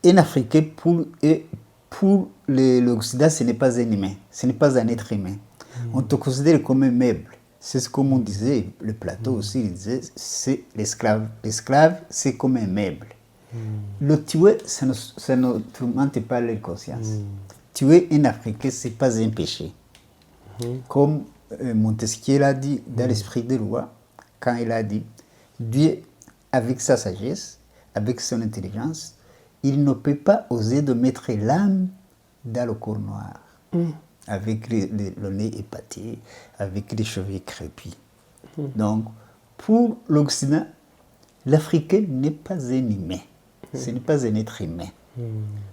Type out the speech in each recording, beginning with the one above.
un Africain, pour l'Occident, ce n'est pas un humain, ce n'est pas un être humain. On te considère comme un meuble. C'est ce qu'on disait, le plateau aussi, il disait, c'est l'esclave. L'esclave, c'est comme un meuble. Le tuer, ça ne tourmente pas leur conscience. Tuer un Africain, ce n'est pas un péché. Comme Montesquieu l'a dit dans l'Esprit des lois, quand il a dit, Dieu, avec sa sagesse, avec son intelligence, il ne peut pas oser de mettre l'âme dans le corps noir, avec le nez épaté, avec les cheveux crépus. Donc, pour l'Occident, l'Africain n'est pas un humain, ce n'est pas un être humain,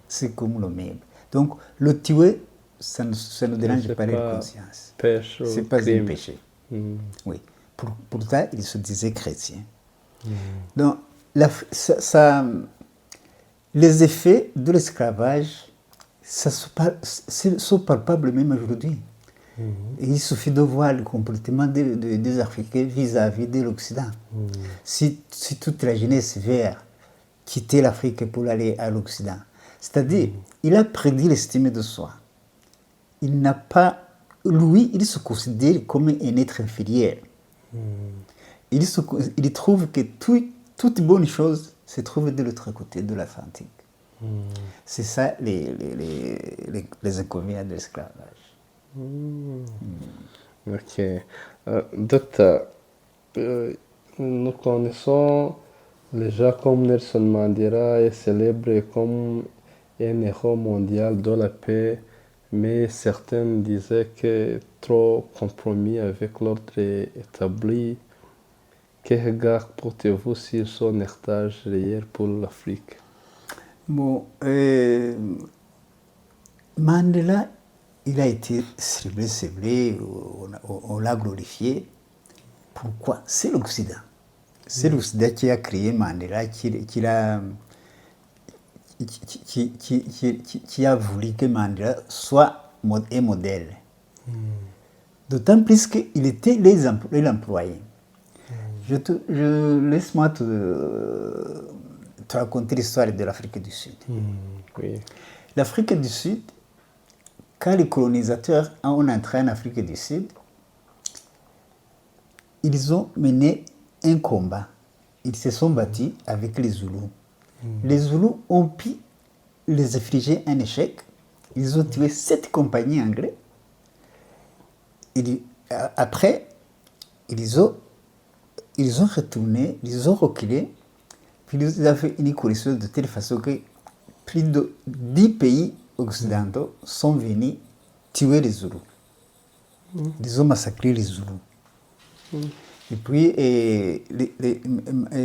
c'est comme le meuble. Donc, le tuer, ça ne dérange pas la conscience. Ce n'est pas un péché. Oui. Pourtant, il se disait chrétien. Donc, les effets de l'esclavage sont palpables même aujourd'hui. Il suffit de voir le comportement des Africains vis-à-vis de l'Occident. Si toute la jeunesse vert quitter l'Afrique pour aller à l'Occident, c'est-à-dire, il a prédit l'estime de soi. Il n'a pas... Lui, il se considère comme un être inférieur. Il trouve que toute bonne chose se trouve de l'autre côté de l'Atlantique. C'est ça les inconvénients de l'esclavage. Ok. Docteur, nous connaissons les gens comme Nelson Mandela est célèbre comme un héros mondial de la paix, mais certains disaient que trop compromis avec l'ordre établi. Quel regard portez-vous sur son héritage réel pour l'Afrique? Bon, Mandela, il a été célébré, on l'a glorifié. Pourquoi? C'est l'Occident. C'est l'Occident qui a créé Mandela, qui a voulu que Mandela soit un modèle. D'autant plus qu'il était l'employé. Laisse-moi te raconter l'histoire de l'Afrique du Sud. Oui. L'Afrique du Sud, quand les colonisateurs ont entré en Afrique du Sud, ils ont mené un combat. Ils se sont battus avec les Zoulous. Les Zoulous ont pu les infliger un échec. Ils ont tué 7 compagnies anglaises. Après, ils ont retourné, ils ont reculé, puis ils ont fait une coalition de telle façon que plus de 10 pays occidentaux sont venus tuer les Zoulous. Ils ont massacré les Zoulous. Et puis,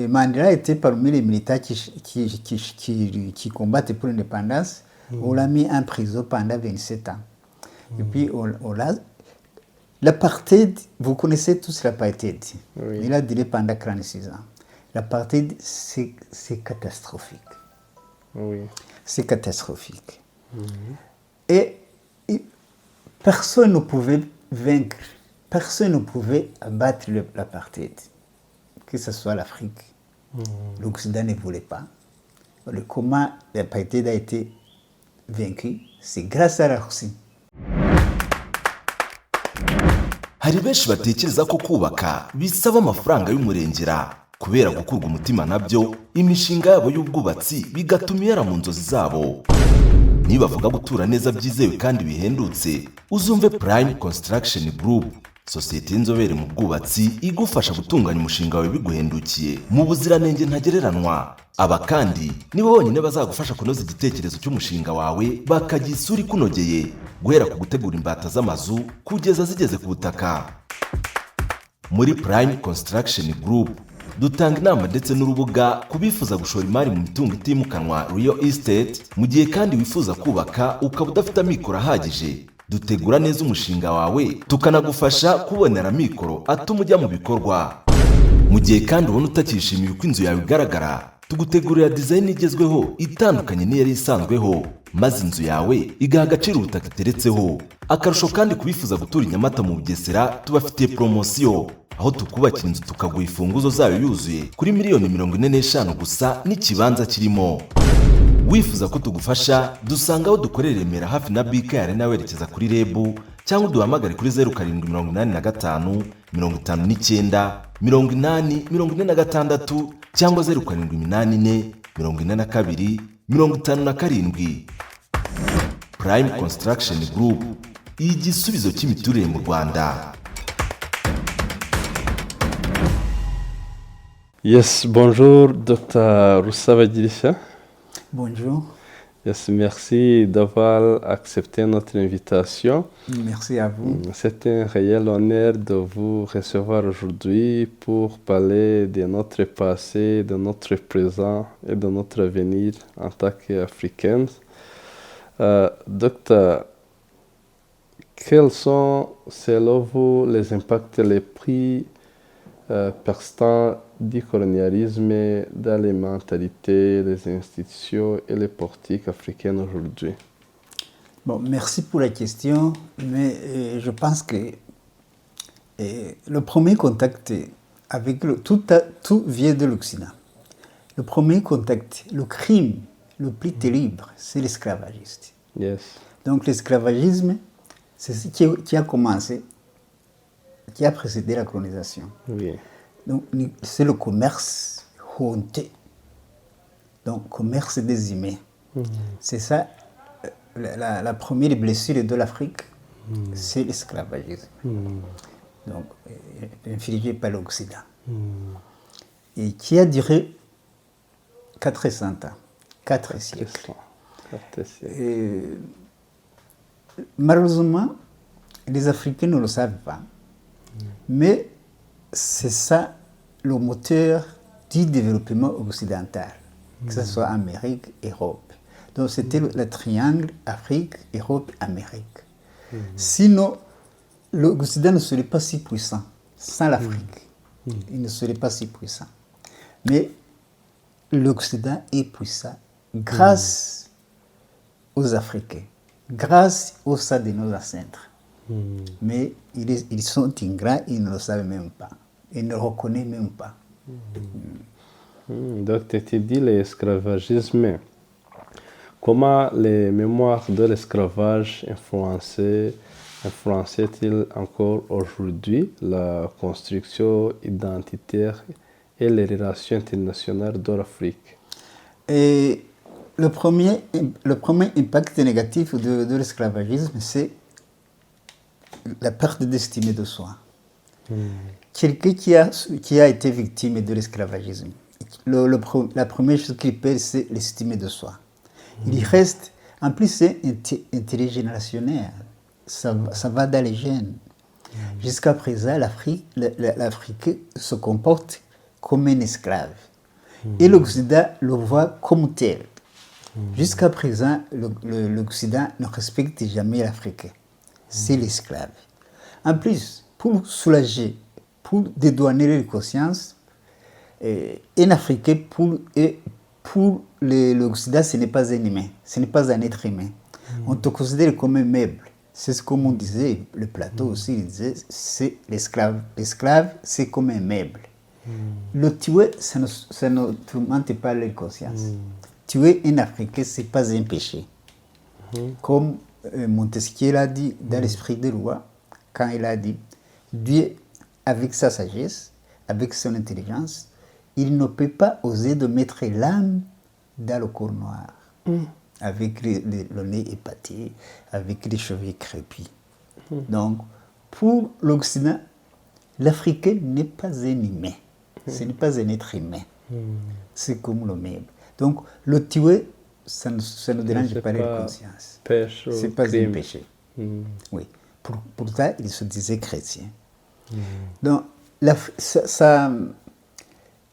Mandela était parmi les militaires qui combattent pour l'indépendance. On l'a mis en prison pendant 27 ans. Et puis, l'apartheid, vous connaissez tous l'apartheid. Oui. Il a duré pendant 46 ans. L'apartheid, c'est catastrophique. Oui. C'est catastrophique. Et personne ne pouvait vaincre, personne ne pouvait abattre l'apartheid, que ce soit l'Afrique. L'Occident ne voulait pas. Comment l'apartheid a été vaincu, c'est grâce à la Russie. hari benshi batekereza ko kubaka bisaba amafaranga y'umurengera kubera gukurwa umutima nabyo imishinga yabo y'ubwubatsi bigatuma yara mu nzozi zabo. Niba bavuga gutura neza byizewe kandi bihendutse, uzumve Prime Construction Group, sosiyete y'inzobere mu bwubatsi igufasha gutunganya umushinga wawe biguhendukiye mu buziranenge ntagereranwa. Aba kandi nibo bonyine bazagufasha kunoza igitekerezo cy'umushinga wawe bakagisura ikunogeye, guhera ku gutegura imbata z'amazu kugeza zigeze ku butaka. Muri Prime Construction Group dutanga inama ndetse n'urubuga kubifuza gushora imari mu mitungo itimukanwa real estate, mu gihe kandi wifuza kubaka ukaba udafite amikoro ahagije. Dutegura neza umushinga wawe tukanagufasha kubonera amikoro atuma ujya mu bikorwa. Mu gihe kandi ubona utakishimiye uko inzu yawe igaragara, tugutegurira design igezweho itandukanye n'iyari isanzweho, maze inzu yawe igaha agaciro ubutaka iteretseho. Akarusho kandi kubifuza gutura i Nyamata mu Bugesera, tubafitiye promosiyo aho tukubakira inzu tukaguha imfunguzo zayo yuzuye kuri miliyoni 45 gusa n'ikibanza kirimo. wifuza ko tugufasha dusanga aho dukorera i Remera hafi na BK Arena werekeza kuri REB cyangwa uduhamagare kuri 0785 59 80 46 cyangwa 0784 42 57. Prime Construction Group, igisubizo cy'imiturire mu Rwanda. Yes, bonjour, Dr. Russabagirisha. Bonjour. Yes, merci d'avoir accepté notre invitation. Merci à vous. C'est un réel honneur de vous recevoir aujourd'hui pour parler de notre passé, de notre présent et de notre avenir en tant qu'Africains. Docteur, quels sont selon vous les impacts les plus persistants du colonialisme dans les mentalités, les institutions et les politiques africaines aujourd'hui? Bon, merci pour la question, mais je pense que le premier contact avec tout vient de l'Occident. Le premier contact, le crime le plus terrible, c'est l'esclavagisme. Yes. Donc l'esclavagisme, c'est ce qui a commencé, qui a précédé la colonisation. Oui. Donc c'est le commerce honteux. Donc commerce des humains. C'est ça, la première blessure de l'Afrique, c'est l'esclavagisme. Donc infligé par l'Occident. Et qui a duré 400 ans. 4 siècles. Et, malheureusement, les Africains ne le savent pas. Mais c'est ça le moteur du développement occidental, que ce soit Amérique, Europe. Donc c'était le triangle Afrique, Europe, Amérique. Sinon, l'Occident ne serait pas si puissant sans l'Afrique. Il ne serait pas si puissant. Mais l'Occident est puissant grâce aux Africains, grâce au sang de nos ancêtres. Mais ils sont ingrats, ils ne le savent même pas. Ils ne le reconnaissent même pas. Donc, tu dis l'esclavagisme. Comment les mémoires de l'esclavage influencent-ils encore aujourd'hui la construction identitaire et les relations internationales de l'Afrique? Et le premier impact négatif de l'esclavagisme, c'est la perte d'estime de soi. Quelqu'un qui a été victime de l'esclavagisme, la première chose qu'il perd, c'est l'estime de soi. Il reste, en plus c'est intergénérationnel, ça va dans les gènes. Jusqu'à présent, l'Afrique se comporte comme un esclave. Et l'Occident le voit comme tel. Jusqu'à présent, l'Occident ne respecte jamais l'Africain. C'est l'esclave. En plus, pour soulager, pour dédouaner les consciences, un Africain, pour l'Occident, ce n'est pas un humain, ce n'est pas un être humain. On te considère comme un meuble. C'est ce qu'on disait, le plateau aussi, il disait, c'est l'esclave. L'esclave, c'est comme un meuble. Le tuer, ça ne tourmente pas les consciences. Tuer un Africain, ce n'est pas un péché. Comme Montesquieu l'a dit dans l'Esprit des lois, quand il a dit, Dieu, avec sa sagesse, avec son intelligence, il ne peut pas oser de mettre l'âme dans le corps noir, avec le nez épaté, avec les cheveux crépus. Donc, pour l'Occident, l'Africain n'est pas un humain. Ce n'est pas un être humain. C'est comme le meuble. Donc, le tuer, ça ne dérange pas les consciences. Ce n'est pas un péché. Oui. Pourtant, il se disait chrétien. Donc,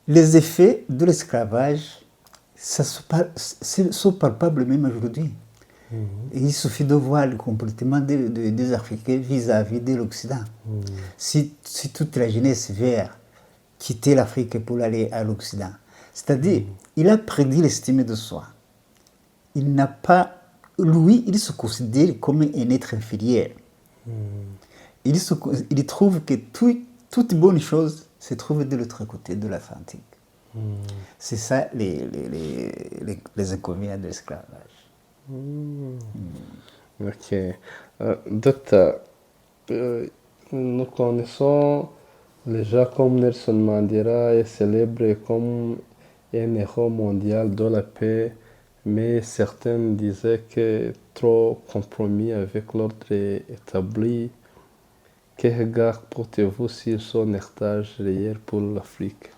les effets de l'esclavage sont palpables même aujourd'hui. Et il suffit de voir le comportement des Africains vis-à-vis de l'Occident. Si toute la jeunesse vert quitter l'Afrique pour aller à l'Occident, c'est-à-dire, il a perdu l'estime de soi. Il n'a pas... Lui, il se considère comme un être inférieur. Il trouve que toute bonne chose se trouve de l'autre côté de l'Atlantique. C'est ça les inconvénients de l'esclavage. Ok. Docteur, nous connaissons les gens comme Nelson Mandela est célèbre comme un héros mondial de la paix, mais certains disaient que trop compromis avec l'ordre établi. Quel regard portez-vous sur son héritage réel pour l'Afrique?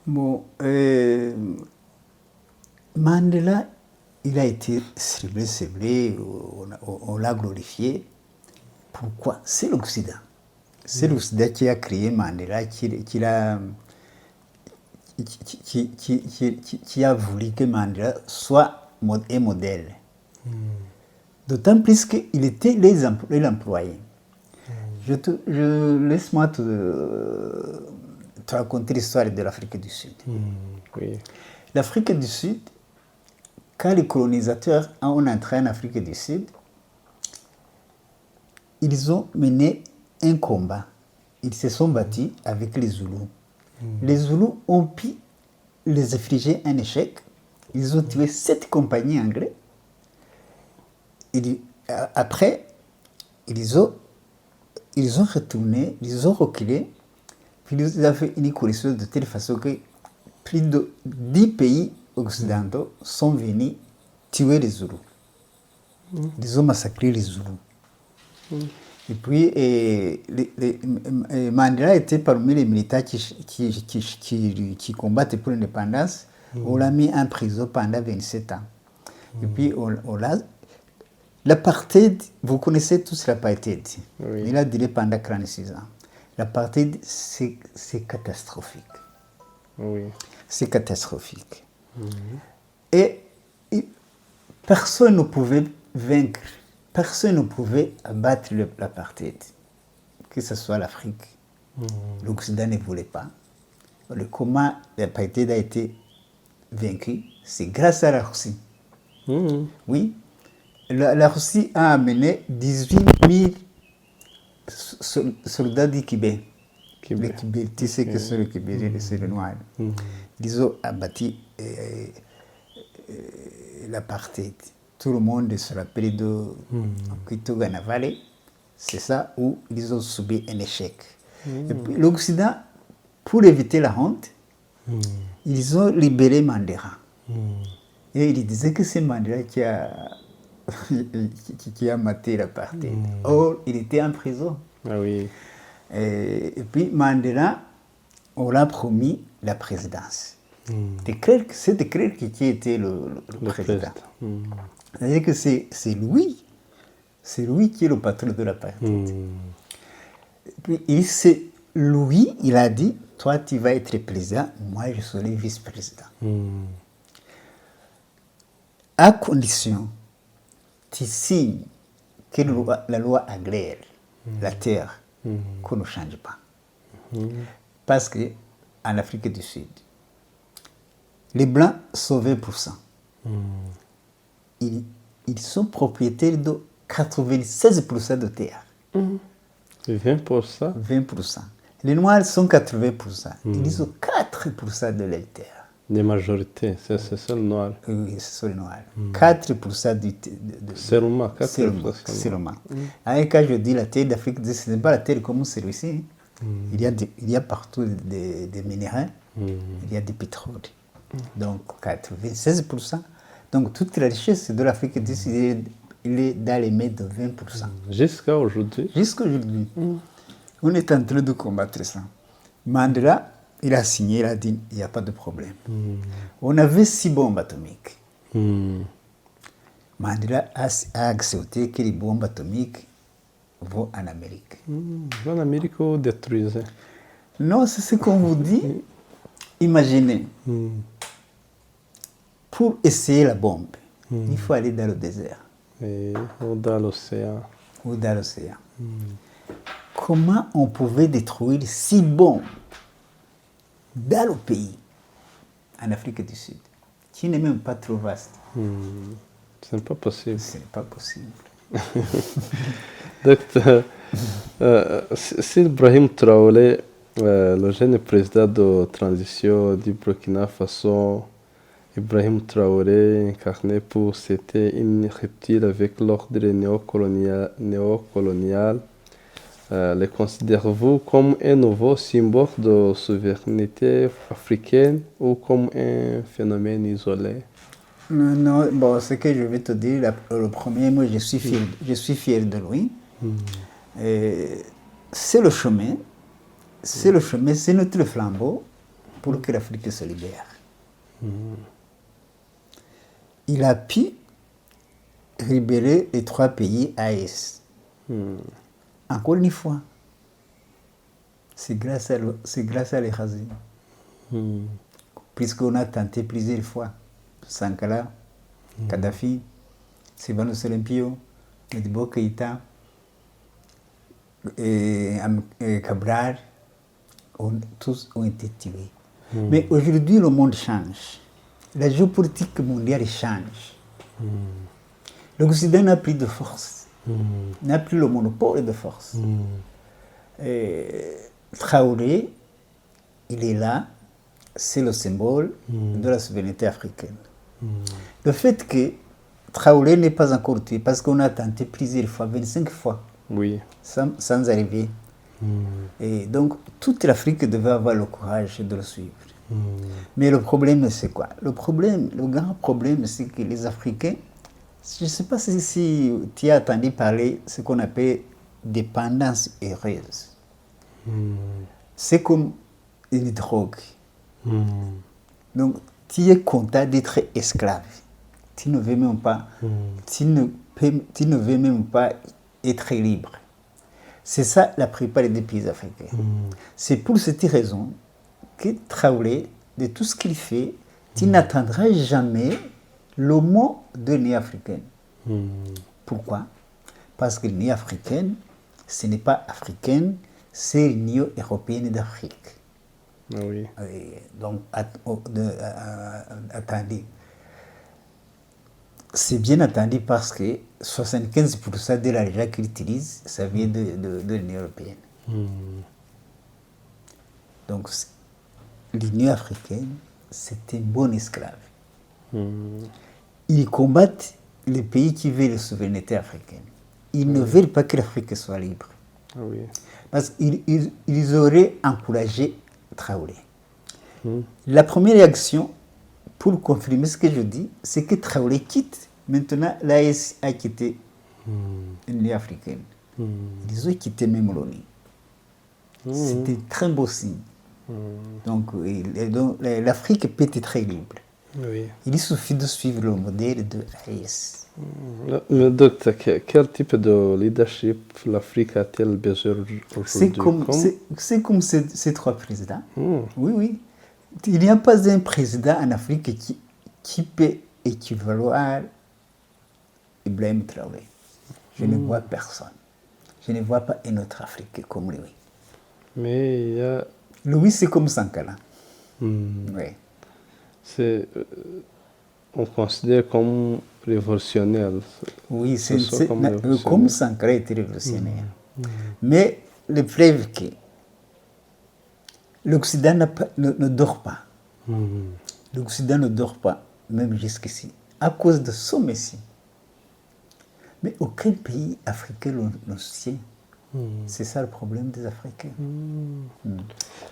Bon, Mandela, il a été célébré, on l'a glorifié. Pourquoi? C'est l'Occident. C'est l'Occident qui a créé Mandela, qui a voulu que Mandela soit un modèle. D'autant plus qu'il était l'employé. Laisse-moi te raconter l'histoire de l'Afrique du Sud. Oui. L'Afrique du Sud, quand les colonisateurs ont entré en Afrique du Sud, ils ont mené un combat. Ils se sont battus avec les Zoulous. Les Zoulous ont pu les infliger un échec. Ils ont tué 7 compagnies anglaises. Après, ils ont retourné, ils ont reculé, puis ils ont fait une coalition de telle façon que plus de 10 pays occidentaux sont venus tuer les Zoulous. Ils ont massacré les Zoulous. Et puis, Mandela était parmi les militaires qui combattent pour l'indépendance. On l'a mis en prison pendant 27 ans. Et puis, l'apartheid, vous connaissez tous l'apartheid. Oui. Il a duré pendant 46 ans. L'apartheid, c'est catastrophique. Oui. C'est catastrophique. Et personne ne pouvait vaincre, personne ne pouvait abattre l'apartheid. Que ce soit l'Afrique. L'Occident ne voulait pas. Comment l'apartheid a été vaincu, c'est grâce à la Russie. Oui. La Russie a amené 18 000 soldats du Kibé. Le Kibé, tu sais que c'est le Kibé, c'est le noir. Ils ont abattu l'apartheid. Tout le monde se rappelle de Kitugana Valley. C'est ça où ils ont subi un échec. Et puis l'Occident, pour éviter la honte, ils ont libéré Mandela. Et ils disaient que c'est Mandela qui a maté l'apartheid. Or, il était en prison. Ah oui. Et puis Mandela, on l'a promis la présidence. C'est de Klerk qui était le président. C'est-à-dire que c'est lui qui est le patron de l'apartheid. Puis lui, il a dit, toi tu vas être président, moi je serai vice-président. À condition, tu signes que la loi agraire, la terre, qu'on ne change pas. Parce qu'en Afrique du Sud, les Blancs sont 20%. Ils sont propriétaires de 96% de terre. 20%? 20%. Les Noirs sont 80%. Ils ont 4% de leur terre. Des majorités, c'est ça le noir. Oui, c'est ça le noir. 4% du Seulement 4%. Seulement. Quand je dis la terre d'Afrique, ce n'est pas la terre comme celui-ci. Il y a partout des minéraux, il y a du pétrole. Donc 96%. Donc toute la richesse de l'Afrique du Sud, il est dans les mains de 20%. Jusqu'à aujourd'hui? Jusqu'à aujourd'hui. On est en train de combattre ça. Mandela, il a signé, il a dit, il n'y a pas de problème. On avait 6 bombes atomiques. Mandela a accepté que les bombes atomiques vont en Amérique. En Amérique, on détruisait. Non, c'est ce qu'on vous dit. Imaginez, pour essayer la bombe, il faut aller dans le désert. Ou dans l'océan. Ou dans l'océan. Comment on pouvait détruire 6 bombes dans le pays, en Afrique du Sud, qui n'est même pas trop vaste? Ce n'est pas possible. Ce n'est pas possible. Docteur, si Ibrahim Traoré Le jeune président de transition du Burkina Faso, Ibrahim Traoré, incarné pour c'était une rupture avec l'ordre néocolonial. Le considérez-vous comme un nouveau symbole de souveraineté africaine ou comme un phénomène isolé? Non, non, bon, ce que je vais te dire, le premier, moi, je suis fier de lui. Et c'est le chemin, c'est notre flambeau pour que l'Afrique se libère. Il a pu libérer les 3 pays AES. Encore une fois, c'est grâce à l'Érasie. Puisqu'on a tenté plusieurs fois. Sankara, Kadhafi, Silvano Selempio, Modibo Keïta, et Cabral, tous ont été tués. Mais aujourd'hui, le monde change. La géopolitique mondiale change. L'Occident n'a plus de force, n'a plus le monopole de force. Traoré, il est là, c'est le symbole de la souveraineté africaine. Le fait que Traoré n'est pas encore tué, parce qu'on a tenté plusieurs fois, 25 fois, Oui. sans arriver. Et donc, toute l'Afrique devait avoir le courage de le suivre. Mais le problème, c'est quoi? Le grand problème, c'est que les Africains, je ne sais pas si tu as entendu parler de ce qu'on appelle dépendance heureuse. C'est comme une drogue. Donc, tu es content d'être esclave. Tu ne veux même pas, tu ne veux même pas être libre. C'est ça la plupart des pays africains. C'est pour cette raison que Traoré, de tout ce qu'il fait, tu n'attendras jamais le mot de néo-africaine. Pourquoi? Parce que néo-africaine, ce n'est pas africaine, c'est néo-européenne d'Afrique. Ah oui. Donc, attendez. C'est bien attendu parce que 75% de l'argent qu'il utilise, ça vient de l'Union européenne. Donc, l'Union africaine, c'est un bon esclave. Ils combattent les pays qui veulent la souveraineté africaine. Ils ne veulent pas que l'Afrique soit libre. Ah oui. Parce qu'ils auraient encouragé Traoré. La première réaction, pour confirmer ce que je dis, c'est que Traoré quitte. Maintenant, l'AES a quitté l'Union africaine. Ils ont quitté même l'ONU. C'était un très beau signe. Donc, l'Afrique peut être très libre. Oui. Il suffit de suivre le modèle de l'AES. Mais docteur, quel type de leadership l'Afrique a-t-elle besoin aujourd'hui? C'est comme ces 3 présidents. Oui. Il n'y a pas un président en Afrique qui peut équivaloir Ibrahim Traoré. Je ne vois personne. Je ne vois pas un autre Africain comme lui. Mais il y a... Lui, c'est comme Sankara. Oui. On considère comme révolutionnaire. Oui, comme Sankara était révolutionnaire. Mais le preuve que l'Occident ne dort pas. L'Occident ne dort pas, même jusqu'ici, à cause de son Messie. Mais aucun pays africain ne soutient. C'est ça le problème des Africains.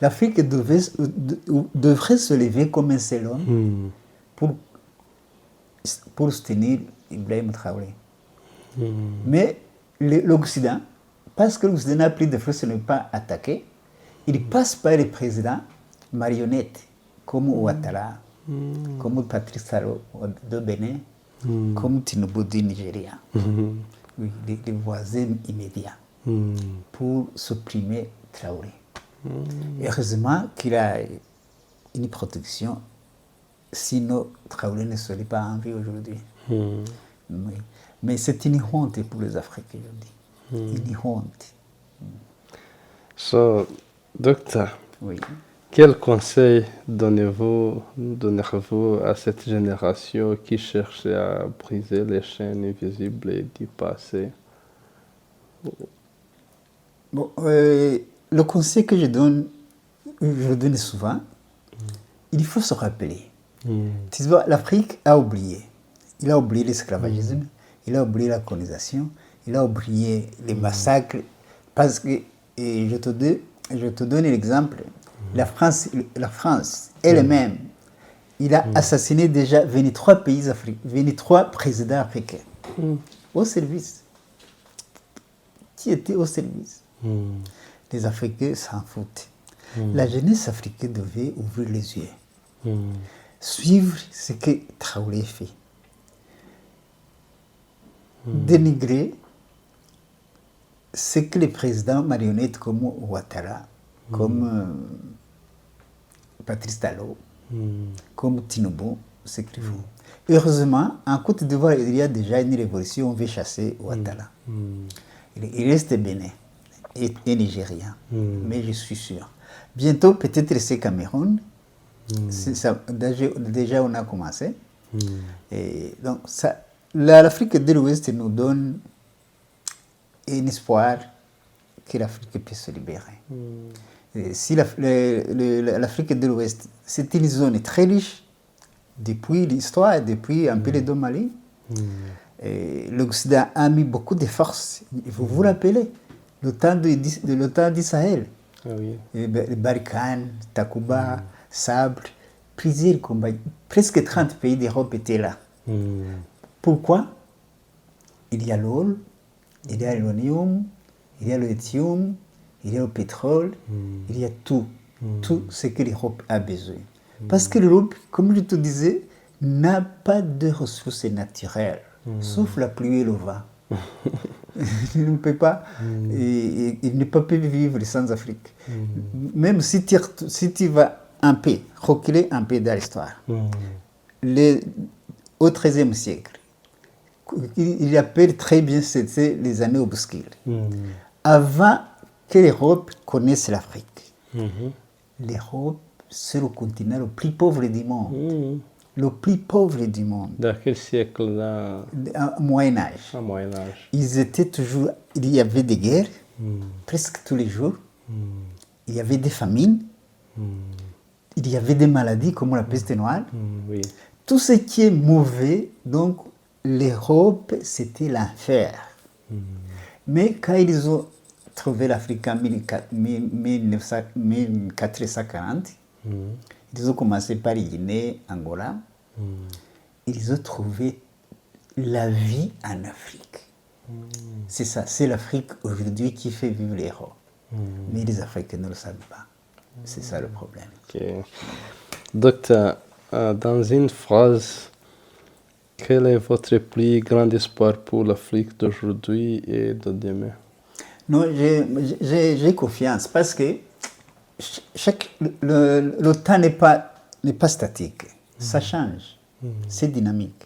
L'Afrique devrait se lever comme un seul homme pour soutenir Ibrahim Traoré. Mais l'Occident, parce que l'Occident n'a plus de force, ne pas attaquer, il passe par les présidents marionnettes, comme Ouattara, comme Patrice Talon de Bénin, comme Tinubu du Nigeria. Oui, les voisins immédiats, pour supprimer Traoré. Heureusement qu'il a une protection, sinon Traoré ne serait pas en vie aujourd'hui. Oui. Mais c'est une honte pour les Africains, je dis. Une honte. So, docteur, oui. Quel conseil donnerez-vous à cette génération qui cherche à briser les chaînes invisibles du passé? Bon, le conseil que je donne je le donne souvent, il faut se rappeler. Tu vois, l'Afrique a oublié. Il a oublié l'esclavagisme, il a oublié la colonisation, il a oublié les massacres. Parce que, et je te donne l'exemple, la France elle-même, il a assassiné déjà 23 pays africains, 23 présidents africains au service. Qui était au service? Les Africains s'en foutent. La jeunesse africaine devait ouvrir les yeux, suivre ce que Traoré fait, dénigrer ce que les présidents marionnettes comme Ouattara, comme Patrice Talon, comme Tinubu, ce qu'ils font. Heureusement, en Côte d'Ivoire, il y a déjà une révolution, on veut chasser Ouattara. Il reste Bénin et Nigérien, mais je suis sûr. Bientôt, peut-être c'est Cameroun. Déjà, on a commencé. Et donc, l'Afrique de l'Ouest nous donne un espoir que l'Afrique puisse se libérer. Si l'Afrique de l'Ouest, c'est une zone très riche depuis l'histoire, depuis un peu les deux Mali. L'Occident a mis beaucoup de forces. Vous vous rappelez, le temps du Sahel. Ah oui. Barkhane, Takuba, Sabre, plusieurs combats. Presque 30 pays d'Europe étaient là. Pourquoi? Il y a l'or, il y a l'uranium, il y a le lithium, il y a le pétrole, il y a tout ce que l'Europe a besoin. Parce que l'Europe, comme je te disais, n'a pas de ressources naturelles, sauf la pluie et le vent. Il ne peut pas, il ne peut pas vivre sans Afrique. Même si tu vas un peu, reculer un peu dans l'histoire, au XIIIe siècle, il appelle très bien, c'était les années obscures. Avant que l'Europe connaisse l'Afrique, l'Europe, c'est le continent le plus pauvre du monde. Le plus pauvre du monde. Dans quel siècle là? Au Moyen-Âge. Au Moyen-Âge. Ils étaient toujours. Il y avait des guerres, presque tous les jours. Il y avait des famines. Il y avait des maladies comme la peste noire. Oui. Tout ce qui est mauvais, donc l'Europe, c'était l'enfer. Mais quand ils ont trouvé l'Afrique en 1440, ils ont commencé par Guinée, Angola. Ils ont trouvé la vie en Afrique. C'est ça, c'est l'Afrique aujourd'hui qui fait vivre l'Europe. Mais les Africains ne le savent pas. C'est ça le problème. Okay. Docteur, dans une phrase, quel est votre plus grand espoir pour l'Afrique d'aujourd'hui et de demain? Non, j'ai confiance parce que le temps n'est pas statique. Ça change. C'est dynamique.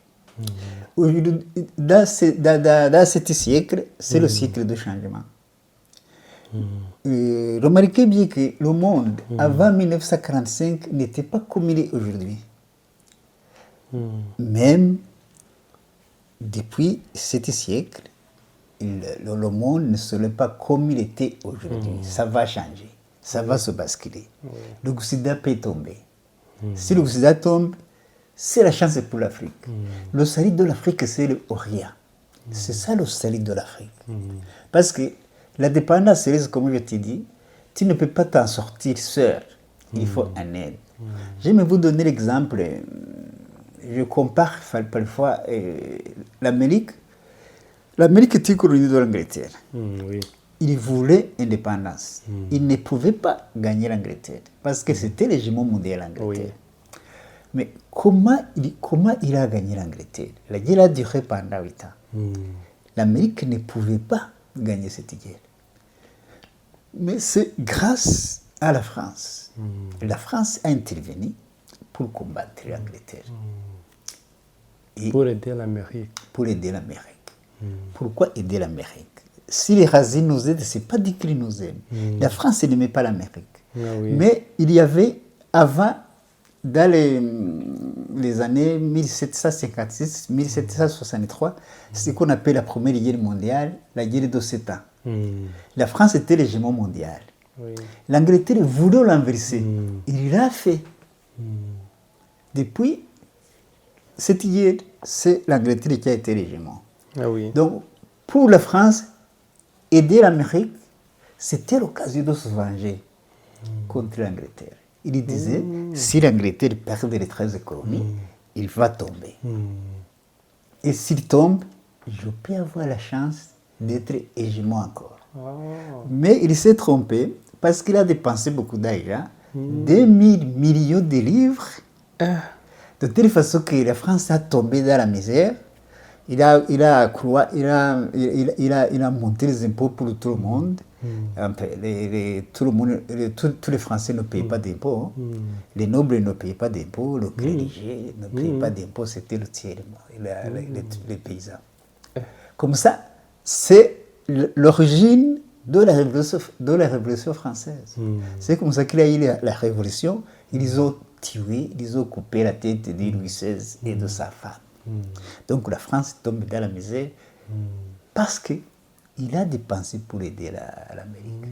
Dans ce siècle, c'est le siècle du changement. Remarquez bien que le monde, avant 1945, n'était pas comme il est aujourd'hui. Même depuis ce siècle, le monde ne serait pas comme il était aujourd'hui. Ça va changer. Ça va se basculer. L'Occident peut tomber. Si l'Occident tombe, c'est la chance pour l'Afrique. Le salut de l'Afrique, c'est l'Orient. C'est ça le salut de l'Afrique. Parce que la dépendance, comme je t'ai dit, tu ne peux pas t'en sortir seul. Il faut un aide. Je vais vous donner l'exemple. Je compare parfois l'Amérique. L'Amérique était colonie de l'Angleterre. Oui. Il voulait indépendance. Il ne pouvait pas gagner l'Angleterre parce que c'était l'hégémon mondial l'Angleterre. Oui. Mais comment il a gagné l'Angleterre? La guerre a duré pendant 8 ans. L'Amérique ne pouvait pas gagner cette guerre. Mais c'est grâce à la France. La France a intervenu pour combattre l'Angleterre. Pour aider l'Amérique. Pour aider l'Amérique. Pourquoi aider l'Amérique? Si les Razis nous aident, ce n'est pas dit qu'ils nous aiment. La France n'aimait pas l'Amérique. Ah, oui. Mais il y avait, avant, dans les années 1756, 1763, ce qu'on appelle la première guerre mondiale, la guerre de 7 ans. La France était l'hégémon mondial. Oui. L'Angleterre voulait l'inverser. Il l'a fait. Depuis cette hier, c'est l'Angleterre qui a été l'hégémon. Ah oui. Donc, pour la France, aider l'Amérique, c'était l'occasion de se venger contre l'Angleterre. Il disait, si l'Angleterre perd les 13 colonies, il va tomber. Et s'il tombe, je peux avoir la chance d'être hégémon encore. Mais il s'est trompé parce qu'il a dépensé beaucoup d'argent, 2000 millions de livres, de telle façon que la France a tombé dans la misère. Il a monté les impôts pour tout le monde. Tous les Français ne payent pas d'impôts. Les nobles ne payent pas d'impôts. Les religieux ne payent pas d'impôts. C'était le tiers, les paysans. Comme ça, c'est l'origine de la Révolution française. C'est comme ça qu'il y a eu la Révolution. Ils ont tué, ils ont coupé la tête de Louis XVI et de sa femme. Donc la France tombe dans la misère parce qu'il a dépensé pour aider l'Amérique.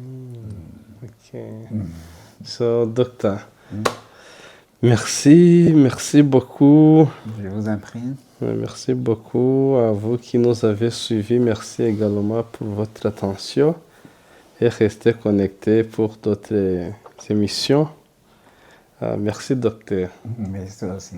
Okay. So, docteur, merci beaucoup. Je vous en prie. Merci beaucoup à vous qui nous avez suivis. Merci également pour votre attention et restez connectés pour d'autres émissions. Merci, docteur. Merci aussi.